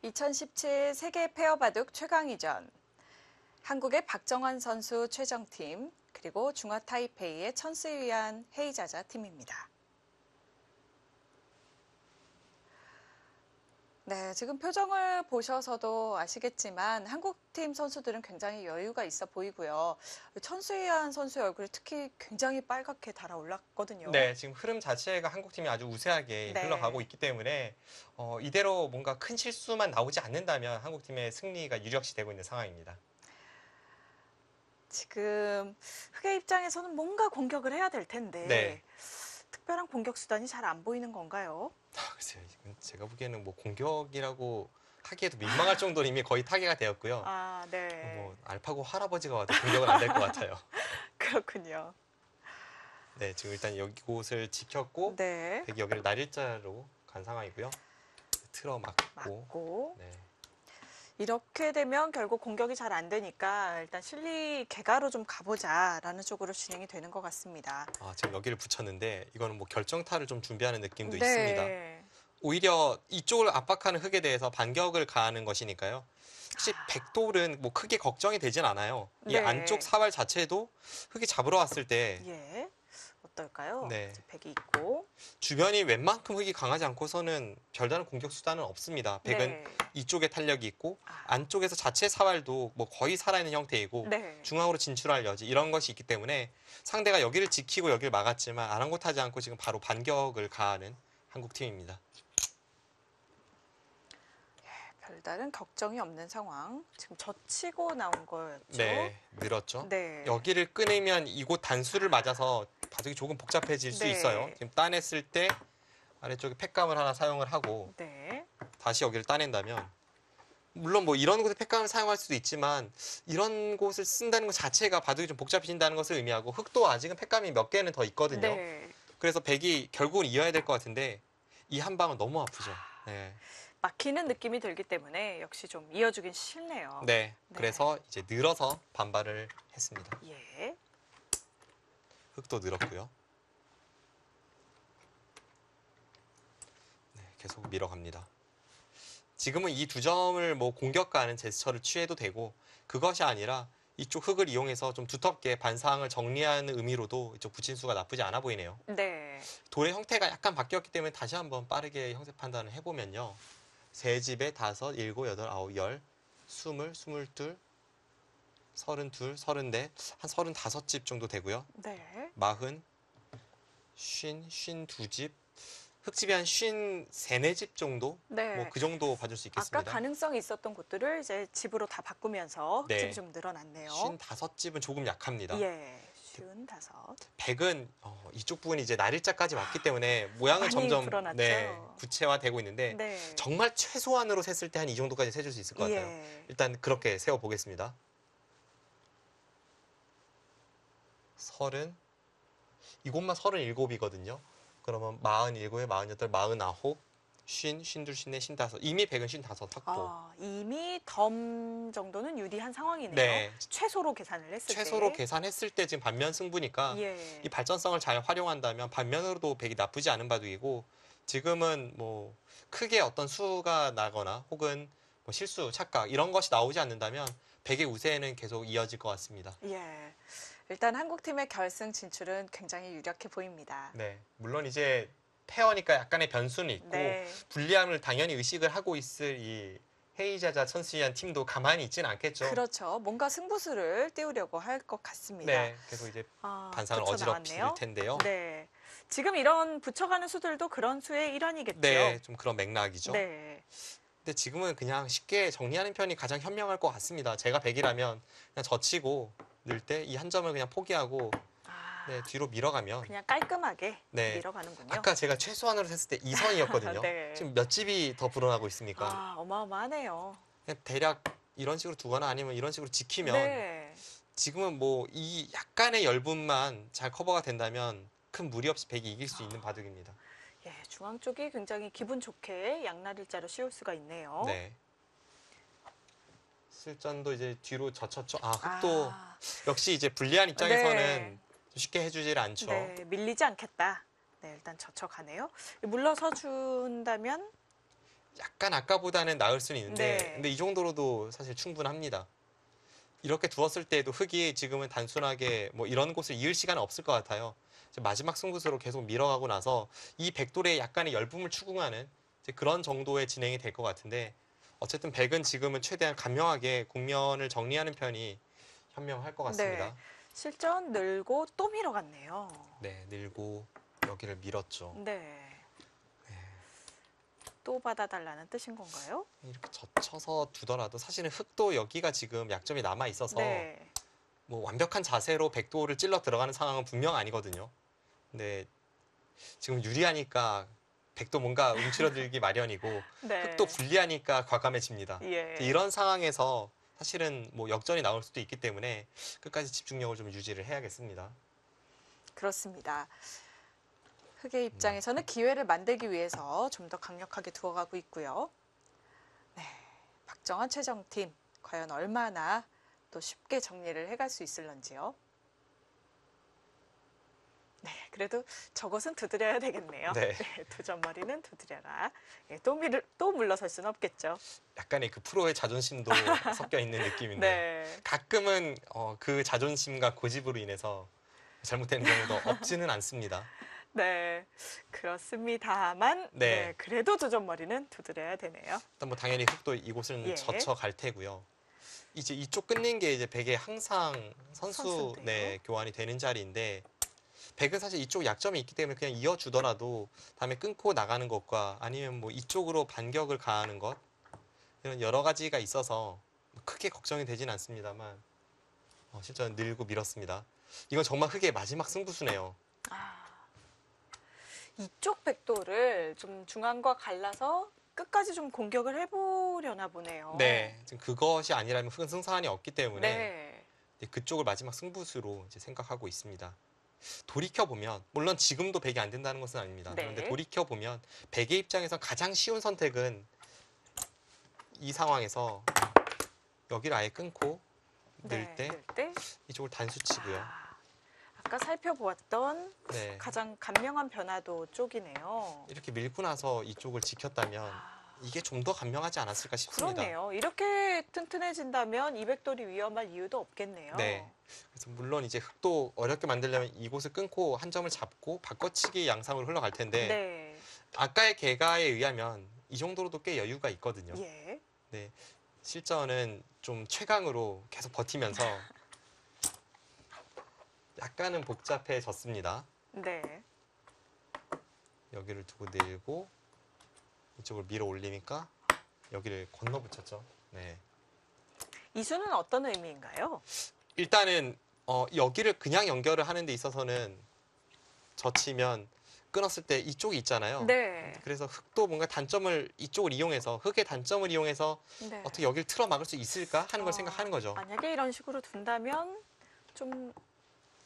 2017 세계 페어바둑 최강위전. 한국의 박정환 선수 최정팀, 그리고 중화 타이페이의 천스위안 헤이자자 팀입니다. 네, 지금 표정을 보셔서도 아시겠지만 한국팀 선수들은 굉장히 여유가 있어 보이고요. 천스위안 선수의 얼굴이 특히 굉장히 빨갛게 달아올랐거든요. 네, 지금 흐름 자체가 한국팀이 아주 우세하게 네. 흘러가고 있기 때문에 이대로 뭔가 큰 실수만 나오지 않는다면 한국팀의 승리가 유력시 되고 있는 상황입니다. 지금 흑의 입장에서는 뭔가 공격을 해야 될 텐데 네. 특별한 공격 수단이 잘 안 보이는 건가요? 글쎄요, 이건 제가 보기에는 뭐 공격이라고 하기에도 민망할 정도로 이미 거의 타개가 되었고요. 아, 네. 뭐 알파고 할아버지가 와도 공격은 안 될 것 같아요. 그렇군요. 네, 지금 일단 여기곳을 지켰고 네. 백이 여기를 날일자로 간 상황이고요. 틀어 맞고. 맞고. 네. 이렇게 되면 결국 공격이 잘 안 되니까 일단 실리 개가로 좀 가보자라는 쪽으로 진행이 되는 것 같습니다. 지금 여기를 붙였는데 이거는 뭐 결정타를 좀 준비하는 느낌도 네. 있습니다. 오히려 이쪽을 압박하는 흑에 대해서 반격을 가하는 것이니까요. 혹시 백돌은 뭐 크게 걱정이 되진 않아요. 이 네. 안쪽 사발 자체도 흑이 잡으러 왔을 때 예. 어떨까요? 네. 이제 백이 있고. 주변이 웬만큼 흑이 강하지 않고서는 별다른 공격 수단은 없습니다. 백은 네. 이쪽에 탄력이 있고 아. 안쪽에서 자체 사발도 뭐 거의 살아있는 형태이고 네. 중앙으로 진출할 여지 이런 것이 있기 때문에 상대가 여기를 지키고 여기를 막았지만 아랑곳하지 않고 지금 바로 반격을 가하는 한국 팀입니다. 별다른 걱정이 없는 상황. 지금 젖히고 나온 거였죠. 네, 늘었죠. 네. 여기를 끊으면 이곳 단수를 맞아서 바둑이 조금 복잡해질 수 네. 있어요. 지금 따냈을 때 아래쪽에 팩감을 하나 사용을 하고 네. 다시 여기를 따낸다면 물론 뭐 이런 곳에 팩감을 사용할 수도 있지만 이런 곳을 쓴다는 것 자체가 바둑이 좀 복잡해진다는 것을 의미하고 흑도 아직은 팩감이 몇 개는 더 있거든요. 네. 그래서 백이 결국은 이어야 될 것 같은데 이 한 방은 너무 아프죠. 네. 막히는 느낌이 들기 때문에 역시 좀 이어주긴 싫네요. 네. 네. 그래서 이제 늘어서 반발을 했습니다. 예. 흑도 늘었고요. 네, 계속 밀어갑니다. 지금은 이 두 점을 뭐 공격가하는 제스처를 취해도 되고 그것이 아니라 이쪽 흑을 이용해서 좀 두텁게 반상을 정리하는 의미로도 이쪽 부친수가 나쁘지 않아 보이네요. 네. 돌의 형태가 약간 바뀌었기 때문에 다시 한번 빠르게 형태 판단을 해보면요. 세 집에 5, 7, 8, 9, 10, 20, 22, 32, 34, 한 35집 정도 되고요. 네. 40, 50, 52집, 흑집이 한 53, 4집 정도? 네. 뭐 그 정도 봐줄 수 아까 있겠습니다. 가능성이 있었던 곳들을 이제 집으로 다 바꾸면서 네. 집이 좀 늘어났네요. 55집은 조금 약합니다. 예. 55. 백은 이쪽 부분이 이제 날일자까지 왔기 때문에 모양은 많이 점점 불어났죠. 네, 구체화되고 있는데 네. 정말 최소한으로 셌을 때 한 이 정도까지 세줄 수 있을 것 같아요. 예. 일단 그렇게 세워보겠습니다. 30, 이곳만 37이거든요. 그러면 47에 48, 49, 50, 52, 54, 55. 이미 백은 55 확보. 이미 덤 정도는 유리한 상황이네요. 네. 최소로 계산을 했을 최소로 때. 계산했을 때 지금 반면 승부니까 예. 이 발전성을 잘 활용한다면 반면으로도 백이 나쁘지 않은 바둑이고 지금은 뭐 크게 어떤 수가 나거나 혹은 뭐 실수, 착각 이런 것이 나오지 않는다면 백의 우세는 계속 이어질 것 같습니다. 예. 일단 한국팀의 결승 진출은 굉장히 유력해 보입니다. 네, 물론 이제 페어니까 약간의 변수는 있고 네. 불리함을 당연히 의식을 하고 있을 이 헤이자자 천스위안 팀도 가만히 있지는 않겠죠. 그렇죠. 뭔가 승부수를 띄우려고 할 것 같습니다. 네, 계속 이제 반상을 붙여 어지럽힐 나왔네요. 텐데요. 네. 지금 이런 붙여가는 수들도 그런 수의 일환이겠죠. 네, 좀 그런 맥락이죠. 네. 근데 지금은 그냥 쉽게 정리하는 편이 가장 현명할 것 같습니다. 제가 백이라면 그냥 젖히고 늘 때 이 한 점을 그냥 포기하고 네, 뒤로 밀어가면 그냥 깔끔하게 네. 밀어가는군요. 아까 제가 최소한으로 셌을 때 2선이었거든요. 네. 지금 몇 집이 더 불어나고 있습니까? 어마어마하네요. 그냥 대략 이런 식으로 두거나 아니면 이런 식으로 지키면 네. 지금은 뭐 이 약간의 열분만 잘 커버가 된다면 큰 무리 없이 백이 이길 수 있는 바둑입니다. 예, 중앙 쪽이 굉장히 기분 좋게 양날일자로 씌울 수가 있네요. 네. 실전도 이제 뒤로 젖혔죠. 흑도 역시 이제 불리한 입장에서는 네. 쉽게 해주질 않죠. 네, 밀리지 않겠다. 네, 일단 젖혀가네요. 물러서 준다면 약간 아까보다는 나을 수는 있는데 네. 근데 이 정도로도 사실 충분합니다. 이렇게 두었을 때도 흙이 지금은 단순하게 뭐 이런 곳을 이을 시간은 없을 것 같아요. 이제 마지막 승부수로 계속 밀어가고 나서 이 백돌에 약간의 열분을 추궁하는 이제 그런 정도의 진행이 될 것 같은데 어쨌든 백은 지금은 최대한 간명하게 국면을 정리하는 편이 현명할 것 네. 같습니다. 실전 늘고 또 밀어갔네요. 네, 늘고 여기를 밀었죠. 네. 또 받아달라는 뜻인 건가요? 이렇게 젖혀서 두더라도 사실은 흙도 여기가 지금 약점이 남아 있어서 네. 뭐 완벽한 자세로 백도를 찔러 들어가는 상황은 분명 아니거든요. 근데 지금 유리하니까 백도 뭔가 움츠러들기 마련이고 네. 흙도 불리하니까 과감해집니다. 예. 이런 상황에서 사실은 뭐 역전이 나올 수도 있기 때문에 끝까지 집중력을 좀 유지를 해야겠습니다. 그렇습니다. 흑의 입장에서는 기회를 만들기 위해서 좀 더 강력하게 두어가고 있고요. 네. 박정환 최정팀 과연 얼마나 또 쉽게 정리를 해갈 수 있을런지요. 네, 그래도 저것은 두드려야 되겠네요. 네. 두 점머리는 두드려라. 예, 또 물러설 수는 없겠죠. 약간의 그 프로의 자존심도 섞여 있는 느낌인데 네, 가끔은 그 자존심과 고집으로 인해서 잘못되는 경우도 없지는 않습니다. 네, 그렇습니다만, 네. 네, 그래도 두 점머리는 두드려야 되네요. 일단 뭐 당연히 흙도 이곳은 예. 젖혀 갈 테고요. 이제 이쪽 끊는 게 이제 백의 항상 선수 선수인데요. 네, 교환이 되는 자리인데 백은 사실 이쪽 약점이 있기 때문에 그냥 이어주더라도 다음에 끊고 나가는 것과 아니면 뭐 이쪽으로 반격을 가하는 것 이런 여러 가지가 있어서 크게 걱정이 되진 않습니다만 실제로 늘고 밀었습니다. 이건 정말 흙의 마지막 승부수네요. 이쪽 백도를 좀 중앙과 갈라서 끝까지 좀 공격을 해보려나 보네요. 네, 지금 그것이 아니라면 흙은 승산이 없기 때문에 네. 이제 그쪽을 마지막 승부수로 이제 생각하고 있습니다. 돌이켜 보면 물론 지금도 백이 안 된다는 것은 아닙니다. 네. 그런데 돌이켜 보면 백의 입장에서 가장 쉬운 선택은 이 상황에서 여기를 아예 끊고 늘 때 늘 때. 이쪽을 단수치고요. 아까 살펴보았던 네, 가장 간명한 변화도 쪽이네요. 이렇게 밀고 나서 이쪽을 지켰다면 이게 좀 더 간명하지 않았을까 싶습니다. 그러네요. 이렇게 튼튼해진다면 200돌이 위험할 이유도 없겠네요. 네. 그래서 물론 이제 흙도 어렵게 만들려면 이곳을 끊고 한 점을 잡고 바꿔치기 양상으로 흘러갈 텐데 네. 아까의 개가에 의하면 이 정도로도 꽤 여유가 있거든요. 예. 네. 실전은 좀 최강으로 계속 버티면서 약간은 복잡해졌습니다. 네. 여기를 두고 내리고 이쪽을 밀어 올리니까 여기를 건너 붙였죠. 네. 이 수는 어떤 의미인가요? 일단은 여기를 그냥 연결을 하는 데 있어서는 젖히면 끊었을 때 이쪽이 있잖아요. 네. 그래서 흙도 뭔가 단점을 이쪽을 이용해서 흙의 단점을 이용해서 네. 어떻게 여기를 틀어 막을 수 있을까 하는 걸 생각하는 거죠. 만약에 이런 식으로 둔다면 좀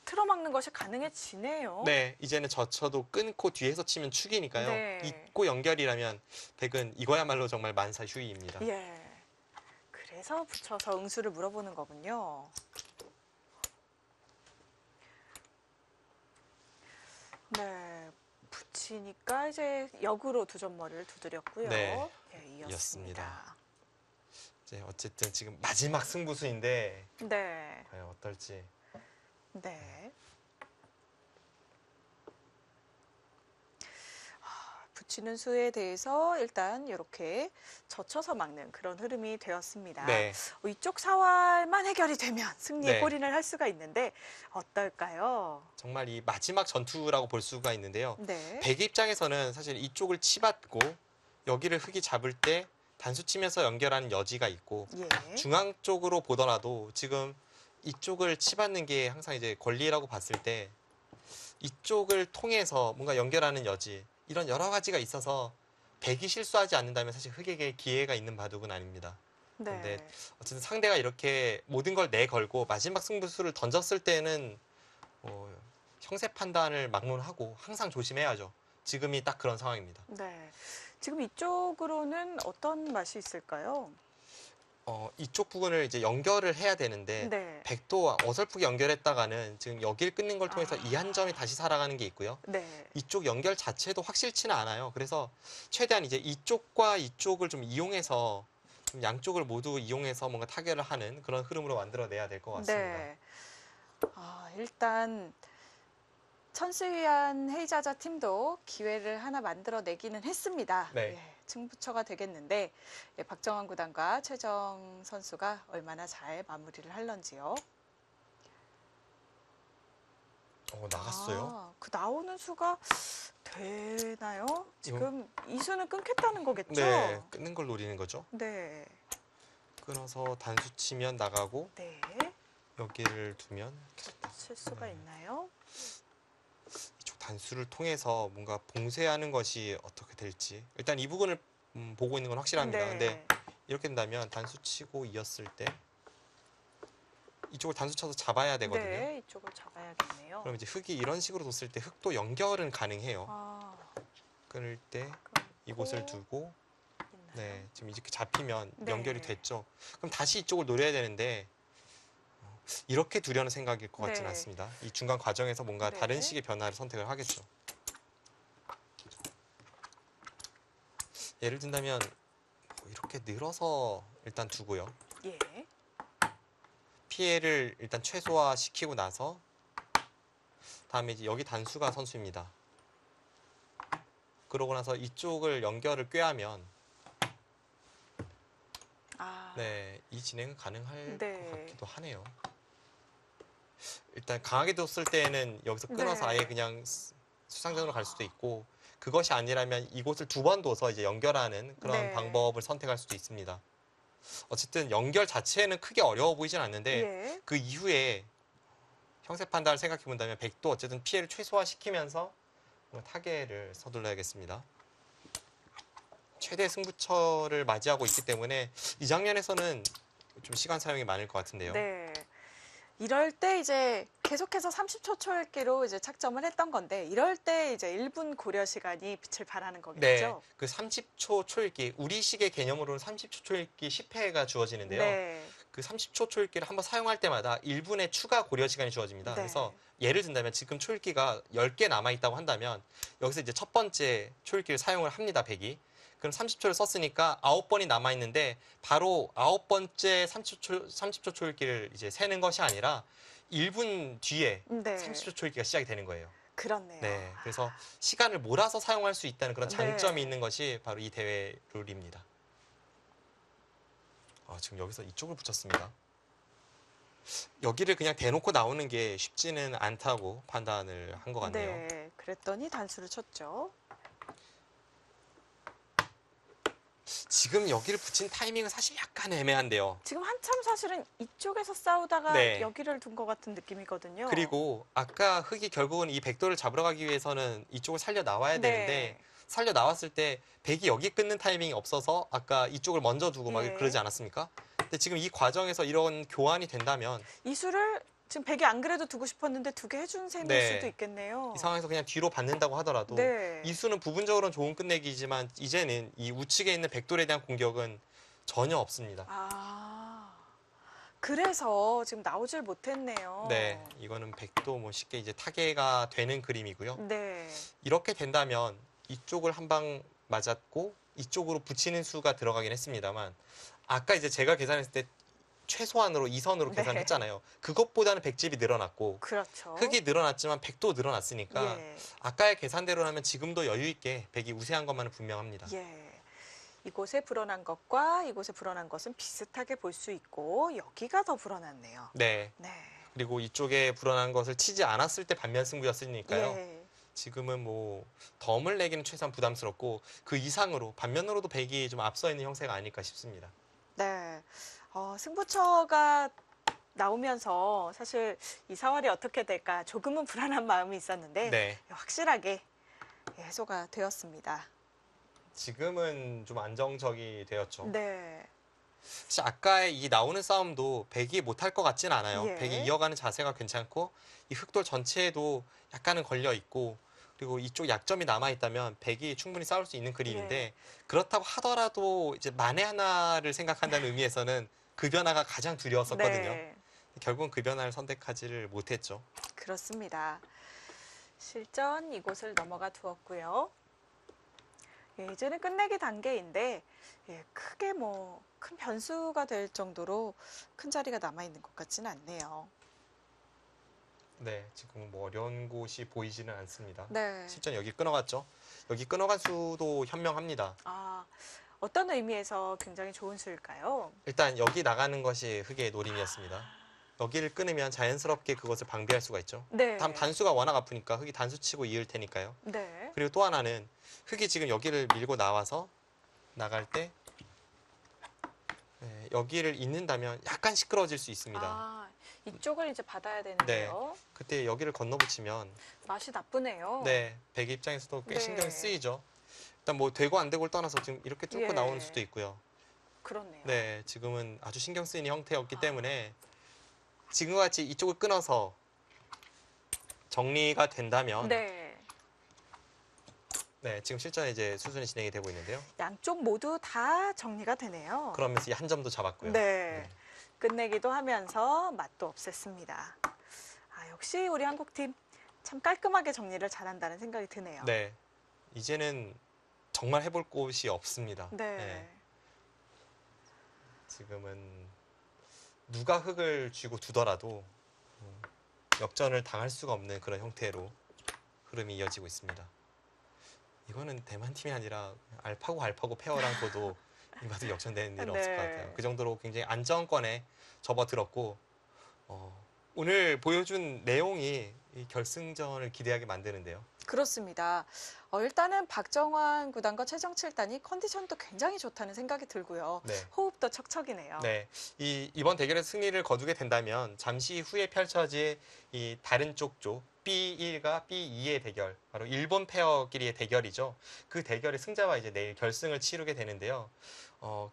틀어막는 것이 가능해지네요. 네, 이제는 젖혀도 끊고 뒤에서 치면 축이니까요. 네. 있고 연결이라면 백은 이거야말로 정말 만사휴이입니다. 예. 그래서 붙여서 응수를 물어보는 거군요. 네. 붙이니까 이제 역으로 두 점머리를 두드렸고요. 네. 예, 이었습니다. 이제 어쨌든 지금 마지막 승부수인데 네. 과연 어떨지. 네. 붙이는 수에 대해서 일단 이렇게 젖혀서 막는 그런 흐름이 되었습니다. 네. 이쪽 사활만 해결이 되면 승리에 네. 골인을 할 수가 있는데 어떨까요? 정말 이 마지막 전투라고 볼 수가 있는데요. 네. 백의 입장에서는 사실 이쪽을 치받고 여기를 흙이 잡을 때 단수 치면서 연결하는 여지가 있고 예. 중앙 쪽으로 보더라도 지금 이쪽을 치받는 게 항상 이제 권리라고 봤을 때 이쪽을 통해서 뭔가 연결하는 여지 이런 여러 가지가 있어서 백이 실수하지 않는다면 사실 흙에게 기회가 있는 바둑은 아닙니다. 네. 근데 어쨌든 상대가 이렇게 모든 걸 내걸고 마지막 승부수를 던졌을 때는 형세 판단을 막론하고 항상 조심해야죠. 지금이 딱 그런 상황입니다. 네. 지금 이쪽으로는 어떤 맛이 있을까요? 이쪽 부분을 이제 연결을 해야 되는데 네. 백도 어설프게 연결했다가는 지금 여기를 끊는 걸 통해서 이 한 점이 다시 살아가는 게 있고요. 네. 이쪽 연결 자체도 확실치는 않아요. 그래서 최대한 이제 이쪽과 이쪽을 좀 이용해서 좀 양쪽을 모두 이용해서 뭔가 타결을 하는 그런 흐름으로 만들어내야 될 것 같습니다. 네. 일단 천수위안 헤이자자 팀도 기회를 하나 만들어내기는 했습니다. 네. 예, 승부처가 되겠는데 예, 박정환 구단과 최정 선수가 얼마나 잘 마무리를 할런지요. 나갔어요. 그 나오는 수가 되나요? 지금 이 수는 끊겠다는 거겠죠? 네, 끊는 걸 노리는 거죠. 네. 끊어서 단수 치면 나가고 네. 여기를 두면 칠 수가 있나요? 이쪽 단수를 통해서 뭔가 봉쇄하는 것이 어떻게 될지 일단 이 부분을 보고 있는 건 확실합니다. 네. 근데 이렇게 된다면 단수 치고 이었을 때 이쪽을 단수 쳐서 잡아야 되거든요. 네, 이쪽을 잡아야겠네요. 그럼 이제 흙이 이런 식으로 뒀을 때 흙도 연결은 가능해요. 끊을 때 이곳을 두고 있나요? 네, 지금 이렇게 잡히면 네. 연결이 됐죠. 그럼 다시 이쪽을 노려야 되는데 이렇게 두려는 생각일 것 같지는 네. 않습니다. 이 중간 과정에서 뭔가 네. 다른 식의 변화를 선택을 하겠죠. 예를 든다면 이렇게 늘어서 일단 두고요. 예. 피해를 일단 최소화시키고 나서 다음에 이제 여기 단수가 선수입니다. 그러고 나서 이쪽을 연결을 꾀하면 네, 이 진행은 가능할 네. 것 같기도 하네요. 일단 강하게 뒀을 때는 여기서 끊어서 네. 아예 그냥 수상전으로 갈 수도 있고 그것이 아니라면 이곳을 두 번 둬서 이제 연결하는 그런 네. 방법을 선택할 수도 있습니다. 어쨌든 연결 자체는 크게 어려워 보이진 않는데 예. 그 이후에 형세 판단을 생각해 본다면 백도 어쨌든 피해를 최소화시키면서 뭔가 타겟을 서둘러야겠습니다. 최대 승부처를 맞이하고 있기 때문에 이 장면에서는 좀 시간 사용이 많을 것 같은데요. 네. 이럴 때 이제 계속해서 30초 초읽기로 이제 착점을 했던 건데 이럴 때 이제 1분 고려 시간이 빛을 발하는 네, 거겠죠? 그 30초 초읽기, 우리식의 개념으로는 30초 초읽기 10회가 주어지는데요. 네. 그 30초 초읽기를 한번 사용할 때마다 1분의 추가 고려 시간이 주어집니다. 네. 그래서 예를 든다면 지금 초읽기가 10개 남아있다고 한다면 여기서 이제 첫 번째 초읽기를 사용을 합니다, 100이. 그럼 30초를 썼으니까 9번이 남아있는데 바로 9번째 30초 초읽기를 이제 세는 것이 아니라 1분 뒤에 네. 30초 초읽기가 시작이 되는 거예요. 그렇네요. 네, 그래서 시간을 몰아서 사용할 수 있다는 그런 장점이 네. 있는 것이 바로 이 대회 룰입니다. 지금 여기서 이쪽을 붙였습니다. 여기를 그냥 대놓고 나오는 게 쉽지는 않다고 판단을 한 것 같네요. 네. 그랬더니 단수를 쳤죠. 지금 여기를 붙인 타이밍은 사실 약간 애매한데요. 지금 한참 사실은 이쪽에서 싸우다가 네. 여기를 둔 것 같은 느낌이거든요. 그리고 아까 흙이 결국은 이 백도를 잡으러 가기 위해서는 이쪽을 살려 나와야 되는데 살려 나왔을 때 백이 여기 끊는 타이밍이 없어서 아까 이쪽을 먼저 두고 막 예. 그러지 않았습니까? 근데 지금 이 과정에서 이런 교환이 된다면 이 수를 지금 백이 안 그래도 두고 싶었는데 두 개 해준 셈일 네. 수도 있겠네요. 이 상황에서 그냥 뒤로 받는다고 하더라도 네. 이 수는 부분적으로는 좋은 끝내기지만 이제는 이 우측에 있는 백돌에 대한 공격은 전혀 없습니다. 그래서 지금 나오질 못했네요. 네, 이거는 백도 뭐 쉽게 이제 타개가 되는 그림이고요. 네. 이렇게 된다면 이쪽을 한 방 맞았고 이쪽으로 붙이는 수가 들어가긴 했습니다만 아까 이제 제가 계산했을 때 최소한으로 2선으로 네. 계산했잖아요. 그것보다는 백집이 늘어났고 그렇죠. 흙이 늘어났지만 백도 늘어났으니까 예. 아까의 계산대로라면 지금도 여유 있게 백이 우세한 것만은 분명합니다. 예. 이곳에 불어난 것과 이곳에 불어난 것은 비슷하게 볼 수 있고 여기가 더 불어났네요. 네. 네. 그리고 이쪽에 불어난 것을 치지 않았을 때 반면 승부였으니까요. 예. 지금은 뭐 덤을 내기는 최소한 부담스럽고 그 이상으로 반면으로도 백이 좀 앞서 있는 형세가 아닐까 싶습니다. 네. 승부처가 나오면서 사실 이 사활이 어떻게 될까 조금은 불안한 마음이 있었는데 네. 확실하게 해소가 되었습니다. 지금은 좀 안정적이 되었죠. 네. 사실 아까의 이 나오는 싸움도 백이 못할 것 같진 않아요. 예. 백이 이어가는 자세가 괜찮고 이 흑돌 전체에도 약간은 걸려 있고 그리고 이쪽 약점이 남아 있다면 백이 충분히 싸울 수 있는 그림인데 예. 그렇다고 하더라도 이제 만에 하나를 생각한다는 의미에서는 그 변화가 가장 두려웠었거든요. 네. 결국은 그 변화를 선택하지를 못했죠. 그렇습니다. 실전 이곳을 넘어가 두었고요. 예, 이제는 끝내기 단계인데 예, 크게 뭐 큰 변수가 될 정도로 큰 자리가 남아 있는 것 같지는 않네요. 네, 지금 뭐 어려운 곳이 보이지는 않습니다. 네. 실전 여기 끊어갔죠. 여기 끊어간 수도 현명합니다. 아, 어떤 의미에서 굉장히 좋은 수일까요? 일단 여기 나가는 것이 흑의 노림이었습니다. 여기를 끊으면 자연스럽게 그것을 방비할 수가 있죠. 네. 다음 단수가 워낙 아프니까 흑이 단수 치고 이을 테니까요. 네. 그리고 또 하나는 흑이 지금 여기를 밀고 나와서 나갈 때 네, 여기를 잇는다면 약간 시끄러워질 수 있습니다. 아, 이쪽을 이제 받아야 되는데요. 그때 여기를 건너붙이면 맛이 나쁘네요. 네, 백 입장에서도 꽤 네. 신경이 쓰이죠. 일단 뭐 되고 안 되고를 떠나서 지금 이렇게 뚫고 예. 나오는 수도 있고요. 그렇네요. 네, 지금은 아주 신경 쓰이는 형태였기 아. 때문에 지금과 같이 이쪽을 끊어서 정리가 된다면 네. 네, 지금 실전에 이제 수순이 진행이 되고 있는데요. 양쪽 모두 다 정리가 되네요. 그러면서 이 한 점도 잡았고요. 네. 끝내기도 하면서 맛도 없앴습니다. 아, 역시 우리 한국팀 참 깔끔하게 정리를 잘한다는 생각이 드네요. 네, 이제는 정말 해볼 곳이 없습니다. 네. 지금은 누가 흙을 쥐고 두더라도 역전을 당할 수가 없는 그런 형태로 흐름이 이어지고 있습니다. 이거는 대만 팀이 아니라 알파고 페어랑 둬도 이마도 역전되는 일은 없을 것 네. 같아요. 그 정도로 굉장히 안정권에 접어들었고 오늘 보여준 내용이 이 결승전을 기대하게 만드는데요. 그렇습니다. 일단은 박정환 구단과 최정칠 단이 컨디션도 굉장히 좋다는 생각이 들고요. 네. 호흡도 척척이네요. 네, 이번 대결에서 승리를 거두게 된다면 잠시 후에 펼쳐질 이 다른 쪽 B1과 B2의 대결, 바로 일본 페어끼리의 대결이죠. 그 대결의 승자와 이제 내일 결승을 치르게 되는데요.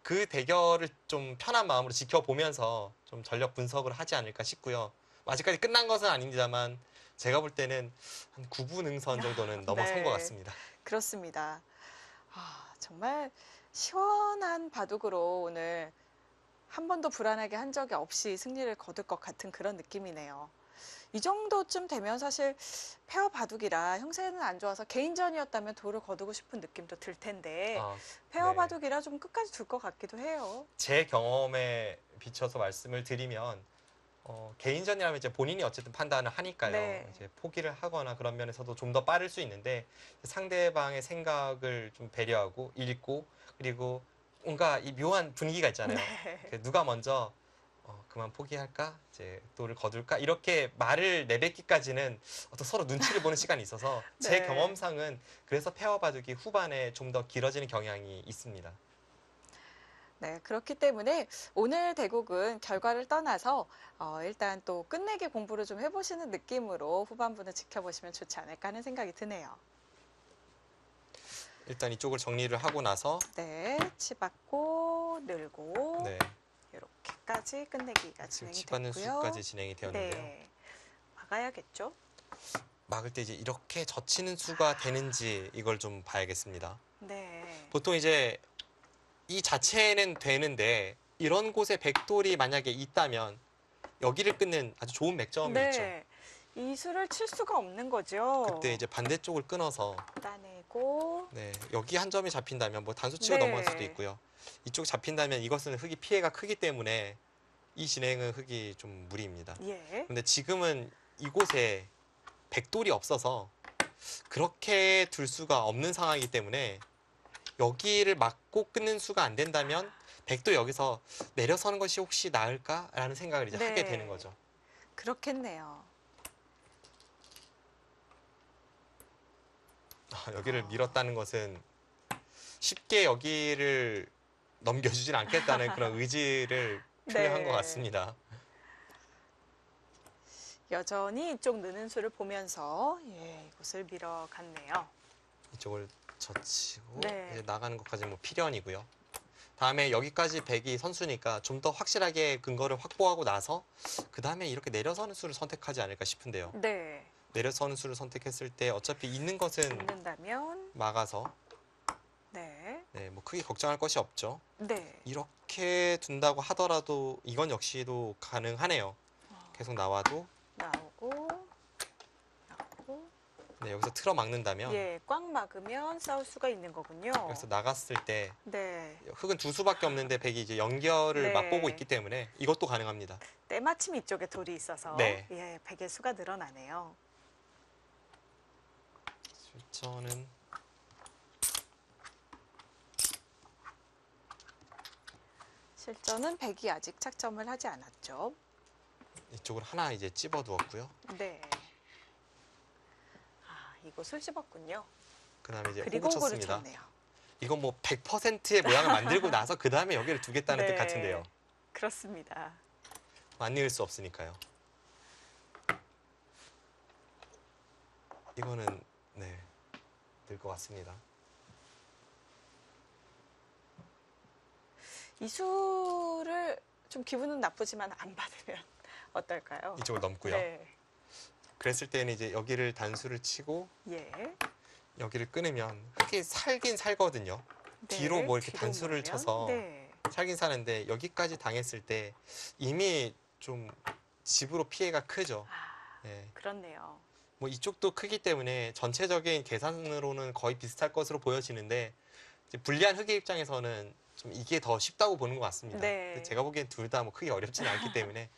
그 대결을 좀 편한 마음으로 지켜보면서 좀 전력 분석을 하지 않을까 싶고요. 아직까지 끝난 것은 아닙니다만 제가 볼 때는 한 9분 응선 정도는 넘어선 네. 것 같습니다. 그렇습니다. 아, 정말 시원한 바둑으로 오늘 한 번도 불안하게 한 적이 없이 승리를 거둘 것 같은 그런 느낌이네요. 이 정도쯤 되면 사실 페어 바둑이라 형세는 안 좋아서 개인전이었다면 도를 거두고 싶은 느낌도 들 텐데 페어 네. 바둑이라 좀 끝까지 둘 것 같기도 해요. 제 경험에 비춰서 말씀을 드리면 개인전이라면 이제 본인이 어쨌든 판단을 하니까요. 네. 이제 포기를 하거나 그런 면에서도 좀 더 빠를 수 있는데 상대방의 생각을 좀 배려하고 읽고 그리고 뭔가 이 묘한 분위기가 있잖아요. 네. 누가 먼저 그만 포기할까? 이제 도를 거둘까? 이렇게 말을 내뱉기까지는 어떤 서로 눈치를 보는 시간이 있어서 제 네. 경험상은 그래서 페어 바둑이 후반에 좀 더 길어지는 경향이 있습니다. 네, 그렇기 때문에 오늘 대국은 결과를 떠나서 일단 또 끝내기 공부를 좀 해보시는 느낌으로 후반부는 지켜보시면 좋지 않을까 하는 생각이 드네요. 일단 이쪽을 정리를 하고 나서 네, 치받고 늘고 네, 이렇게까지 끝내기가 지금 진행이 치받는 됐고요. 수까지 진행이 되었는데요. 네, 막아야겠죠. 막을 때 이제 이렇게 젖히는 수가 되는지 이걸 좀 봐야겠습니다. 네, 보통 이제 이 자체는 되는데 이런 곳에 백돌이 만약에 있다면 여기를 끊는 아주 좋은 맥점이 있죠. 네, 이 수를 칠 수가 없는 거죠. 그때 이제 반대쪽을 끊어서 따내고 네, 여기 한 점이 잡힌다면 뭐 단수치고 네. 넘어갈 수도 있고요. 이쪽 잡힌다면 이것은 흙이 피해가 크기 때문에 이 진행은 흙이 좀 무리입니다. 예, 근데 지금은 이곳에 백돌이 없어서 그렇게 둘 수가 없는 상황이기 때문에 여기를 막고 끊는 수가 안 된다면 백도 여기서 내려서는 것이 혹시 나을까라는 생각을 이제 네. 하게 되는 거죠. 그렇겠네요. 여기를 밀었다는 것은 쉽게 여기를 넘겨주진 않겠다는 그런 의지를 표명한 네. 것 같습니다. 여전히 이쪽 느는 수를 보면서 이곳을 밀어갔네요. 이쪽을 젖히고 네. 이제 나가는 것까지 뭐 필연이고요. 다음에 여기까지 백이 선수니까 좀 더 확실하게 근거를 확보하고 나서 그 다음에 이렇게 내려서는 수를 선택하지 않을까 싶은데요. 네, 내려서는 수를 선택했을 때 어차피 있는 것은 있는다면 막아서 네. 네, 뭐 크게 걱정할 것이 없죠. 네. 이렇게 둔다고 하더라도 이건 역시도 가능하네요. 계속 나와도 나오고 네, 여기서 틀어 막는다면 예, 꽉 막으면 싸울 수가 있는 거군요. 여기서 나갔을 때 네. 흙은 두 수밖에 없는데 백이 이제 연결을 네. 맛보고 있기 때문에 이것도 가능합니다. 때마침 이쪽에 돌이 있어서 네. 예, 백의 수가 늘어나네요. 실전은 실전은 백이 아직 착점을 하지 않았죠. 이쪽을 하나 이제 찝어 두었고요. 네. 아, 이곳을 씹었군요. 그다음에 이제 그리고 호구 호구를 쳤습니다. 쳤네요. 이건 뭐 100%의 모양을 만들고 나서 그 다음에 여기를 두겠다는 네. 뜻 같은데요. 그렇습니다. 안 읽을 수 없으니까요. 이거는 네, 늘 것 같습니다. 이 수를 좀 기분은 나쁘지만 안 받으면 어떨까요? 이쪽을 넘고요. 네. 그랬을 때는 이제 여기를 단수를 치고 예. 여기를 끊으면 흙이 살긴 살거든요. 네. 뒤로 뭐 이렇게 뒤로 단수를 몰면, 쳐서 네. 살긴 사는데 여기까지 당했을 때 이미 좀 집으로 피해가 크죠. 아, 예. 그렇네요. 뭐 이쪽도 크기 때문에 전체적인 계산으로는 거의 비슷할 것으로 보여지는데 이제 불리한 흙의 입장에서는 좀 이게 더 쉽다고 보는 것 같습니다. 네. 근데 제가 보기엔 둘 다 뭐 크게 어렵지는 않기 때문에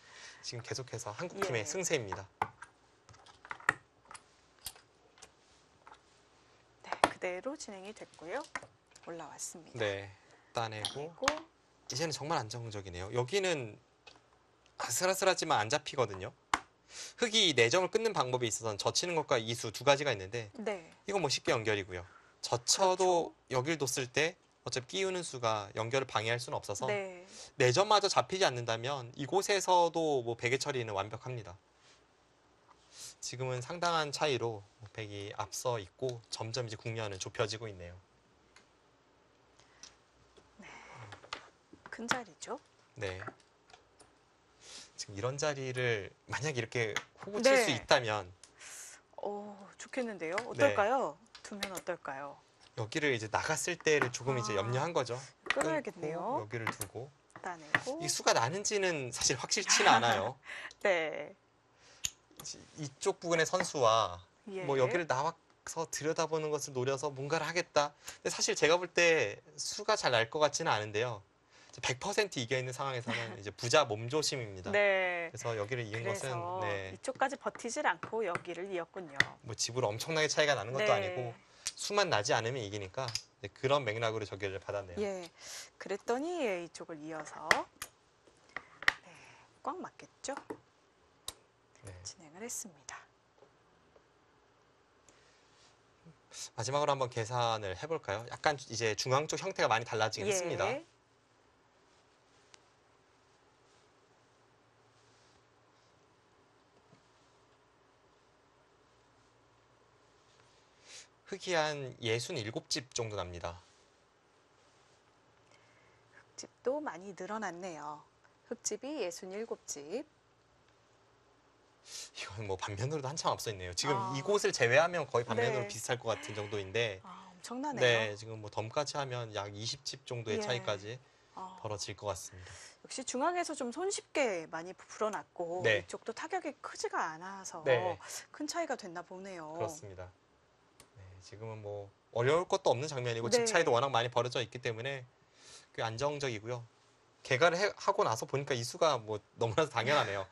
지금 계속해서 한국팀의 예. 승세입니다. 네, 그대로 진행이 됐고요. 올라왔습니다. 네, 따내고 그리고 이제는 정말 안정적이네요. 여기는 아슬아슬하지만 안 잡히거든요. 흙이 4점을 끊는 방법이 있어서는 젖히는 것과 이수 두 가지가 있는데 네. 이건 뭐 쉽게 연결이고요. 젖혀도 여길 뒀을 때 어차피 끼우는 수가 연결을 방해할 수는 없어서 네. 4점마저 잡히지 않는다면 이곳에서도 뭐 백의 처리는 완벽합니다. 지금은 상당한 차이로 백이 앞서 있고 점점 이제 국면은 좁혀지고 있네요. 큰 자리죠. 네. 지금 이런 자리를 만약 이렇게 호구 칠 네. 수 있다면 좋겠는데요. 어떨까요? 두면 어떨까요? 여기를 이제 나갔을 때를 조금 이제 아, 염려한 거죠. 끊어야겠네요. 끊고 여기를 두고 따내고. 이 수가 나는지는 사실 확실치는 않아요. 네. 이쪽 부분의 선수와 예. 뭐 여기를 나와서 들여다보는 것을 노려서 뭔가를 하겠다. 근데 사실 제가 볼 때 수가 잘 날 것 같지는 않은데요. 100% 이겨 있는 상황에서는 이제 부자 몸조심입니다. 네. 그래서 여기를 이은 그래서 것은 네, 이쪽까지 버티질 않고 여기를 이었군요. 뭐 집으로 엄청나게 차이가 나는 것도 네. 아니고 수만 나지 않으면 이기니까 이제 그런 맥락으로 저기를 받았네요. 예. 그랬더니 예, 이쪽을 이어서 네, 꽉 맞겠죠? 네. 진행을 했습니다. 마지막으로 한번 계산을 해볼까요? 약간 이제 중앙 쪽 형태가 많이 달라지긴 했습니다. 예. 흙이 한 67집 정도 납니다. 흙집도 많이 늘어났네요. 흙집이 67집. 이건 뭐 반면으로도 한참 앞서 있네요. 지금 아. 이곳을 제외하면 거의 반면으로 네. 비슷할 것 같은 정도인데 엄청나네요. 네, 지금 뭐 덤까지 하면 약 20집 정도의 예. 차이까지 아, 벌어질 것 같습니다. 역시 중앙에서 좀 손쉽게 많이 불어났고 네. 이쪽도 타격이 크지가 않아서 네. 큰 차이가 됐나 보네요. 그렇습니다. 네, 지금은 뭐 어려울 것도 없는 장면이고 네. 집 차이도 워낙 많이 벌어져 있기 때문에 꽤 안정적이고요. 개가를 하고 나서 보니까 이 수가 뭐 너무나도 당연하네요.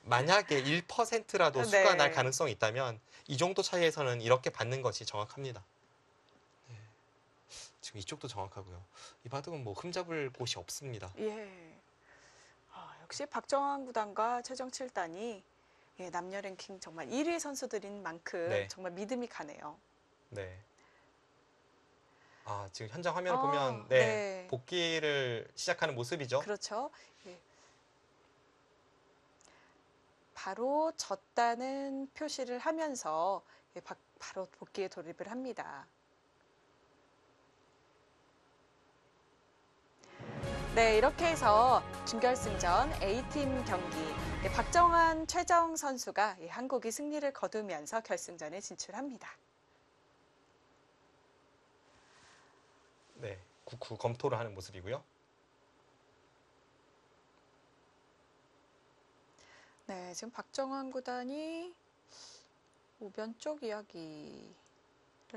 만약에 1%라도 네. 수가 날 가능성이 있다면 이 정도 차이에서는 이렇게 받는 것이 정확합니다. 네. 지금 이쪽도 정확하고요. 이 바둑은 뭐 흠잡을 곳이 없습니다. 예. 역시 박정환 구단과 최정 7단이 예, 남녀 랭킹 정말 1위 선수들인 만큼 네. 정말 믿음이 가네요. 네. 아, 지금 현장 화면을 아, 보면 네. 복귀를 시작하는 모습이죠. 그렇죠. 예. 바로 졌다는 표시를 하면서 예, 바로 복귀에 돌입을 합니다. 네, 이렇게 해서 준결승전 A팀 경기 박정환, 최정 선수가 한국이 승리를 거두면서 결승전에 진출합니다. 네, 국후 검토를 하는 모습이고요. 네, 지금 박정환 구단이 우변 쪽 이야기를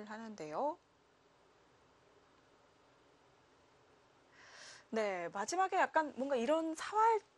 하는데요. 네, 마지막에 약간 뭔가 이런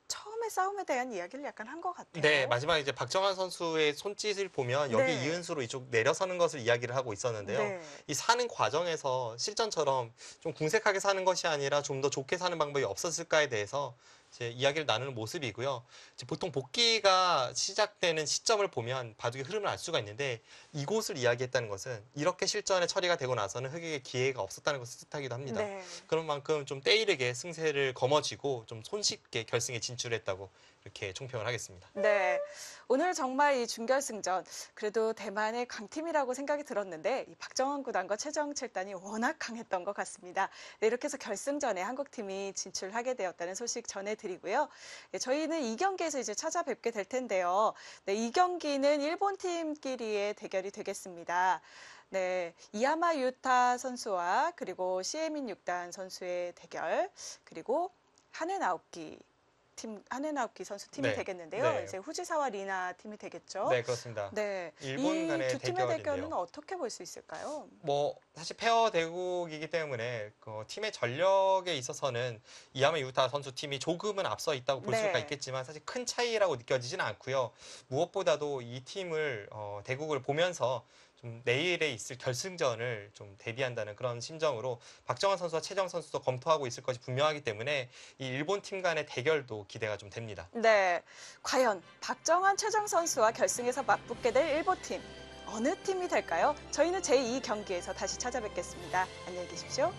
처음에 싸움에 대한 이야기를 약간 한 것 같아요. 네, 마지막에 이제 박정환 선수의 손짓을 보면 여기 네. 이은수로 이쪽 내려서는 것을 이야기를 하고 있었는데요. 네. 이 사는 과정에서 실전처럼 좀 궁색하게 사는 것이 아니라 좀 더 좋게 사는 방법이 없었을까에 대해서 이제 이야기를 나누는 모습이고요. 이제 보통 복귀가 시작되는 시점을 보면 바둑의 흐름을 알 수가 있는데 이곳을 이야기했다는 것은 이렇게 실전에 처리가 되고 나서는 흑에게 기회가 없었다는 것을 뜻하기도 합니다. 네. 그런 만큼 좀 때이르게 승세를 거머쥐고 좀 손쉽게 결승에 진출했다고 이렇게 총평을 하겠습니다. 네, 오늘 정말 이 준결승전 그래도 대만의 강팀이라고 생각이 들었는데 이 박정환 구단과 최정 7단이 워낙 강했던 것 같습니다. 네, 이렇게 해서 결승전에 한국팀이 진출하게 되었다는 소식 전해드리고요. 네, 저희는 이 경기에서 이제 찾아뵙게 될 텐데요. 네, 이 경기는 일본 팀끼리의 대결이 되겠습니다. 네, 이야마 유타 선수와 그리고 시에민 6단 선수의 대결, 그리고 하네나오키 선수 팀이 네. 되겠는데요. 네. 이제 후지사와 리나 팀이 되겠죠. 네, 그렇습니다. 네, 일본 간의 이 두 팀의 대결인데요. 대결은 어떻게 볼 수 있을까요? 뭐 사실 페어 대국이기 때문에 그 팀의 전력에 있어서는 이야마 유타 선수 팀이 조금은 앞서 있다고 볼 네. 수가 있겠지만 사실 큰 차이라고 느껴지지는 않고요. 무엇보다도 이 팀을 대국을 보면서 좀 내일에 있을 결승전을 좀 대비한다는 그런 심정으로 박정환 선수와 최정 선수도 검토하고 있을 것이 분명하기 때문에 이 일본 팀 간의 대결도 기대가 좀 됩니다. 네, 과연 박정환, 최정 선수와 결승에서 맞붙게 될 일본 팀 어느 팀이 될까요? 저희는 제2경기에서 다시 찾아뵙겠습니다. 안녕히 계십시오.